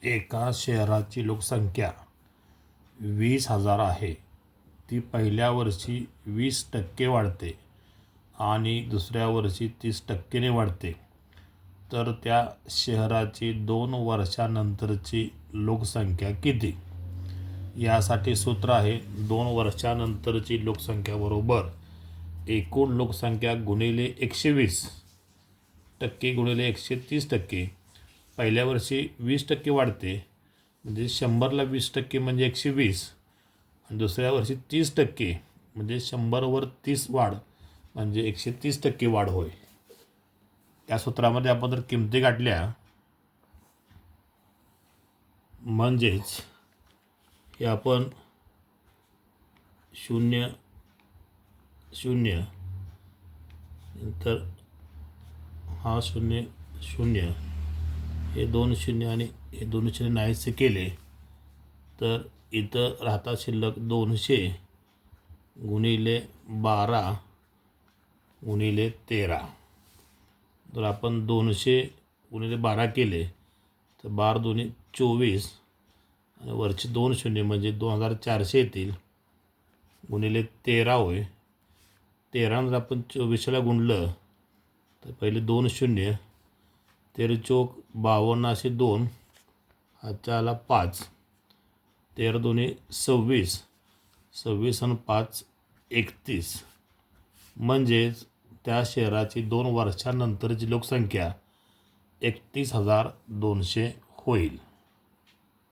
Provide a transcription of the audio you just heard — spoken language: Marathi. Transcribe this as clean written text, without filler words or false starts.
एका शहराची लोकसंख्या 20,000 आहे. ती पहिल्या वर्षी 20% वाढते आणि दुसऱ्या वर्षी 30% वाढते. तर त्या शहराची 2 वर्षानंतरची लोकसंख्या किती? यासाठी सूत्र आहे 2 वर्षानंतरची लोकसंख्या बरोबर एकूण लोकसंख्या गुणिले 120% गुणिले 130%. पहिल्या वर्षी 20% वाढते म्हणजे 100ला 20% म्हणजे 120 आणि दुसऱ्या वर्षी 30% म्हणजे 100वर 30 वाढ म्हणजे 130% वाढ होय. या सूत्रामध्ये आपण जर किमती गाठल्या म्हणजेच हे आपण 0 0 नंतर हा 0 0 हे 2 शून्य आणि हे 2 शून्य नाहीसे केले तर इथं राहता शिल्लक 200 गुणिले 12 गुणिले 13. तर आपण 200 गुणिले 12 केले तर 12 दोन्ही 24 आणि वरचे 2 शून्य म्हणजे 2400 येतील गुणिले 13 होय. 13 जर आपण 24ला गुणलं तर पहिले 2 शून्य 13 चोक 52 असे 2 हातच्या आला 5 13 दोन्ही 26 26 आणि 5 31 म्हणजेच त्या शहराची 2 वर्षानंतरची लोकसंख्या 31,200 होईल.